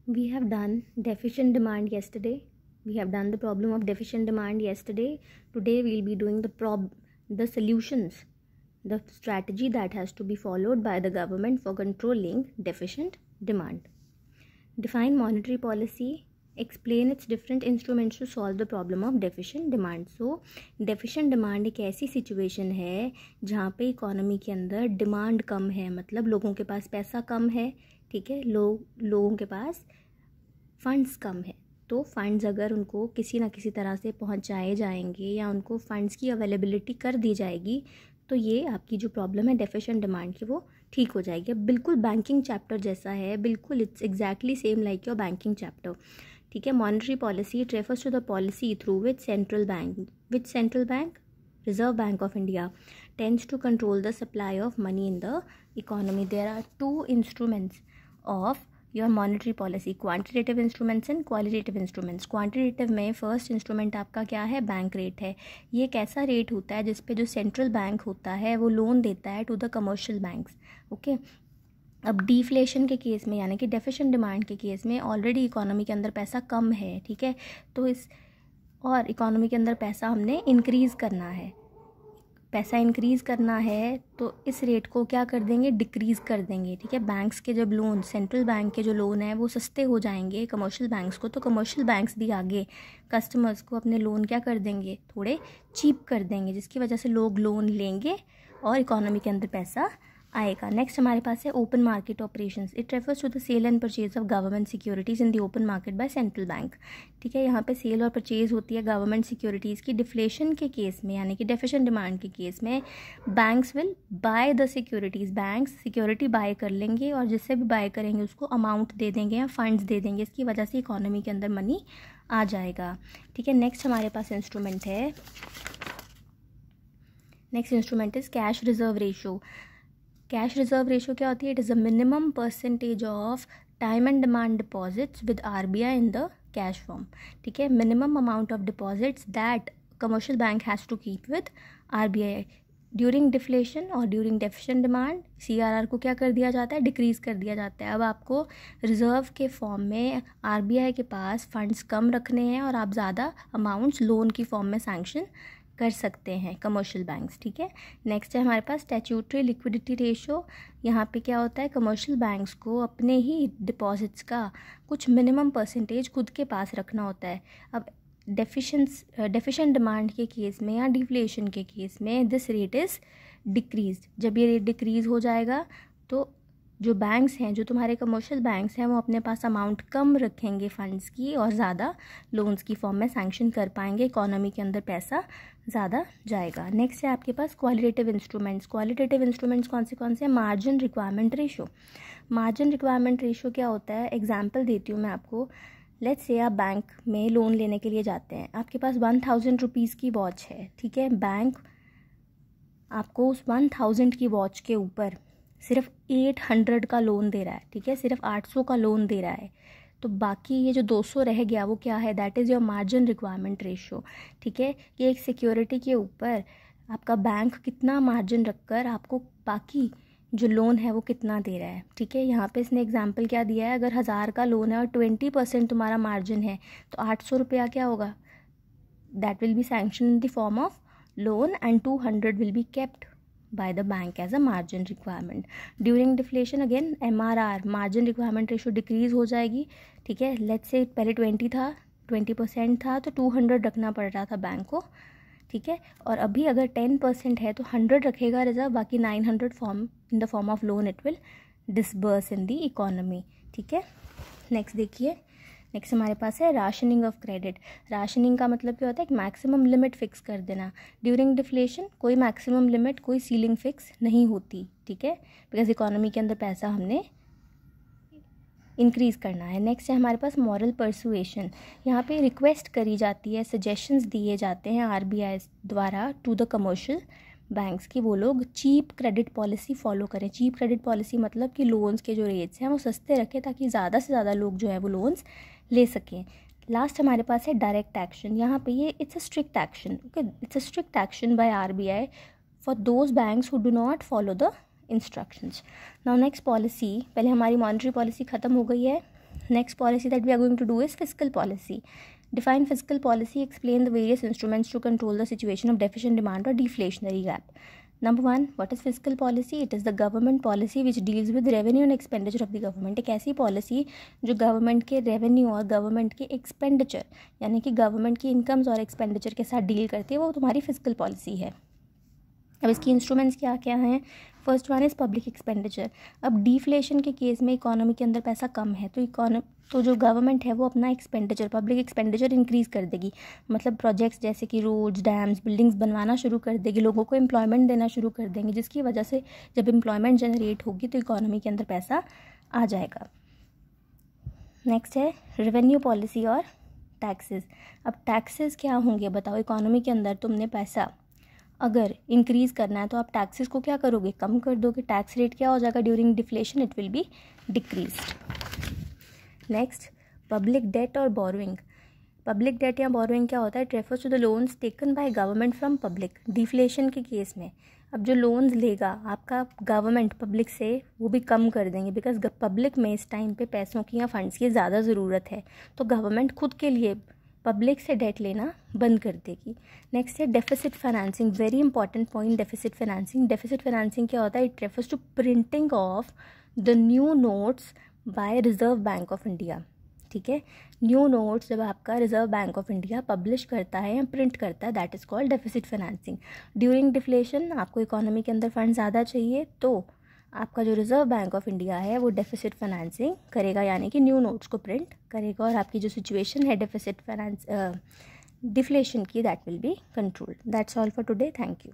We have done deficient demand yesterday. We have done the problem of deficient demand yesterday. Today we will be doing the solutions, the strategy that has to be followed by the government for controlling deficient demand. Define monetary policy. Explain its different instruments to solve the problem of deficient demand. So deficient demand एक ऐसी situation है जहाँ पे economy के अंदर demand कम है, मतलब लोगों के पास पैसा कम है, ठीक है, लोगों के पास फंड्स कम है. तो फंड्स अगर उनको किसी ना किसी तरह से पहुँचाए जाएंगे या उनको फंड्स की अवेलेबिलिटी कर दी जाएगी तो ये आपकी जो प्रॉब्लम है डेफिशिएंट डिमांड की वो ठीक हो जाएगी. अब बिल्कुल बैंकिंग चैप्टर जैसा है, बिल्कुल it's exactly same like your banking chapter. ठीक है. Monetary policy it refers to the policy through which central bank Reserve Bank of India tends to control the supply of money in the economy. There are two instruments of your monetary policy, quantitative instruments and qualitative instruments. Quantitative में first instrument आपका क्या है, bank rate है. ये एक ऐसा rate होता है जिसपे जो सेंट्रल बैंक होता है वो लोन देता है to the commercial banks. Okay. अब डिफ्लेशन के केस में यानी कि डेफिशिएंट डिमांड के केस में ऑलरेडी इकोनॉमी के अंदर पैसा कम है, ठीक है, तो और इकोनॉमी के अंदर पैसा हमने इंक्रीज़ करना है, पैसा इंक्रीज़ करना है तो इस रेट को क्या कर देंगे, डिक्रीज़ कर देंगे. ठीक है. बैंक्स के जब लोन, सेंट्रल बैंक के जो लोन है वो सस्ते हो जाएंगे कमर्शियल बैंक्स को, तो कमर्शियल बैंक्स भी आगे कस्टमर्स को अपने लोन क्या कर देंगे, थोड़े चीप कर देंगे, जिसकी वजह से लोग लोन लेंगे और इकोनॉमी के अंदर पैसा आएगा. नेक्स्ट हमारे पास है open market operations. It refers to the sale and purchase of government securities in the open market by central bank. ठीक है. यहाँ पे सेल और परचेज होती है गवर्नमेंट सिक्योरिटीज़ की. डिफ्लेशन के केस में यानी कि डेफिशिएंट डिमांड के केस में banks will buy the securities. Banks security buy कर लेंगे और जिससे भी बाय करेंगे उसको अमाउंट दे देंगे या फंड्स दे देंगे. इसकी वजह से इकोनॉमी के अंदर मनी आ जाएगा. ठीक है. नेक्स्ट हमारे पास इंस्ट्रूमेंट है, next instrument is cash reserve ratio. Cash reserve ratio क्या होती है, it is a minimum percentage of time and demand deposits with RBI in the cash form. ठीक है. Minimum amount of deposits that commercial bank has to keep with RBI during deflation और during deficient demand. CRR को क्या कर दिया जाता है, decrease कर दिया जाता है. अब आपको रिजर्व के फॉर्म में आरबीआई के पास फंड्स कम रखने हैं और आप ज़्यादा अमाउंट्स लोन की फॉर्म में सैंक्शन कर सकते हैं कमर्शियल बैंक्स. ठीक है. नेक्स्ट है हमारे पास स्टैट्यूटरी लिक्विडिटी रेशो. यहाँ पे क्या होता है, कमर्शियल बैंक्स को अपने ही डिपॉजिट्स का कुछ मिनिमम परसेंटेज खुद के पास रखना होता है. अब डेफिशिएंट डिमांड के केस में या डिफ्लेशन के केस में दिस रेट इज़ डिक्रीज. जब ये रेट डिक्रीज़ हो जाएगा तो जो बैंक्स हैं, जो तुम्हारे कमर्शियल बैंक्स हैं, वो अपने पास अमाउंट कम रखेंगे फंड्स की और ज़्यादा लोन्स की फॉर्म में सैंक्शन कर पाएंगे. इकोनॉमी के अंदर पैसा ज़्यादा जाएगा. नेक्स्ट है आपके पास क्वालिटेटिव इंस्ट्रूमेंट्स. क्वालिटेटिव इंस्ट्रूमेंट्स कौन से हैं, margin requirement ratio. Margin requirement ratio क्या होता है, एग्जाम्पल देती हूँ मैं आपको. लेट्स से आप बैंक में लोन लेने के लिए जाते हैं, आपके पास 1000 रुपीज़ की वॉच है. ठीक है. बैंक आपको उस 1000 की वॉच के ऊपर सिर्फ 800 का लोन दे रहा है. ठीक है. सिर्फ 800 का लोन दे रहा है, तो बाकी ये जो 200 रह गया वो क्या है, that is your margin requirement ratio. ठीक है. कि एक सिक्योरिटी के ऊपर आपका बैंक कितना मार्जिन रखकर आपको बाकी जो लोन है वो कितना दे रहा है. ठीक है. यहाँ पे इसने एग्जांपल क्या दिया है, अगर 1000 का लोन है और 20% तुम्हारा मार्जिन है तो 800 रुपया क्या होगा, that will be sanction in the form of loan and 200 will be kept by the bank as a margin requirement. During deflation again MRR, margin requirement ratio decrease हो जाएगी. ठीक है. let's say पहले 20% था तो 200 रखना पड़ रहा था बैंक को. ठीक है. और अभी अगर 10% है तो 100 रखेगा रिजर्व, बाकी 900 form in the form of loan it will disburse in the economy. ठीक है. नेक्स्ट देखिए, नेक्स्ट हमारे पास है राशनिंग ऑफ क्रेडिट. राशनिंग का मतलब क्या होता है, एक मैक्सिमम लिमिट फिक्स कर देना. ड्यूरिंग डिफ्लेशन कोई मैक्सिमम लिमिट, कोई सीलिंग फिक्स नहीं होती. ठीक है. बिकॉज इकोनॉमी के अंदर पैसा हमने इंक्रीज़ करना है. नेक्स्ट है हमारे पास मॉरल परसुएशन. यहाँ पे रिक्वेस्ट करी जाती है, सजेशंस दिए जाते हैं आरबीआई द्वारा टू द कमर्शियल बैंक्स की वो लोग चीप क्रेडिट पॉलिसी फॉलो करें. चीप क्रेडिट पॉलिसी मतलब कि लोन्स के जो रेट्स हैं वो सस्ते रखें ताकि ज़्यादा से ज़्यादा लोग जो है वो लोन्स ले सकें. लास्ट हमारे पास है डायरेक्ट एक्शन. यहाँ पे ये it's a strict action. Okay. It's a strict action by RBI for those banks who do not follow the instructions. Now next policy, पहले हमारी मॉनेटरी पॉलिसी ख़त्म हो गई है. Next policy that we are going to do is fiscal policy. Define fiscal policy, explain the various instruments to control the situation of deficient demand or deflationary gap. Number 1, what is fiscal policy? It is the government policy which deals with revenue and expenditure of the government. एक ऐसी policy जो government के revenue और government के expenditure यानी कि government की incomes और एक्सपेंडिचर के साथ डील करती है, वो तुम्हारी फिस्कल पॉलिसी है. अब इसकी इंस्ट्रूमेंट्स क्या क्या हैं? First one is public expenditure. अब डिफ्लेशन के केस में इकोनॉमी के अंदर पैसा कम है तो जो गवर्नमेंट है वो अपना एक्सपेंडिचर, पब्लिक एक्सपेंडिचर इंक्रीज़ कर देगी. मतलब प्रोजेक्ट्स जैसे कि रोड्स, डैम्स, बिल्डिंग्स बनवाना शुरू कर देगी, लोगों को एम्प्लॉयमेंट देना शुरू कर देंगे, जिसकी वजह से जब एम्प्लॉयमेंट जनरेट होगी तो इकोनॉमी के अंदर पैसा आ जाएगा. नेक्स्ट है रेवेन्यू पॉलिसी और टैक्सेस. अब टैक्सेस क्या होंगे बताओ? इकोनॉमी के अंदर तुमने पैसा अगर इंक्रीज़ करना है तो आप टैक्सेस को क्या करोगे? कम कर दोगे. टैक्स रेट क्या हो जाएगा? During deflation it will be decreased. Next, public debt और बोरोइंग. पब्लिक डेट या बोरोइंग क्या होता है? It refers to the loans taken by government from public. Deflation के केस में अब जो लोन्स लेगा आपका गवर्नमेंट पब्लिक से, वो भी कम कर देंगे, बिकॉज पब्लिक में इस टाइम पे पैसों की या फंड्स की ज़्यादा ज़रूरत है, तो गवर्नमेंट खुद के लिए पब्लिक से डेट लेना बंद कर देगी. नेक्स्ट है deficit financing. Very important point, deficit financing. Deficit financing क्या होता है? It refers to printing of the new notes by Reserve Bank of India. ठीक है, न्यू नोट्स जब आपका Reserve Bank of India publish करता है या प्रिंट करता है, that is called deficit financing. During deflation आपको इकोनॉमी के अंदर फंड ज़्यादा चाहिए, तो आपका जो रिजर्व बैंक ऑफ इंडिया है वो डेफिसिट फाइनेंसिंग करेगा, यानी कि न्यू नोट्स को प्रिंट करेगा, और आपकी जो सिचुएशन है डेफिसिट डिफ्लेशन की, that will be controlled. That's all for today. Thank you.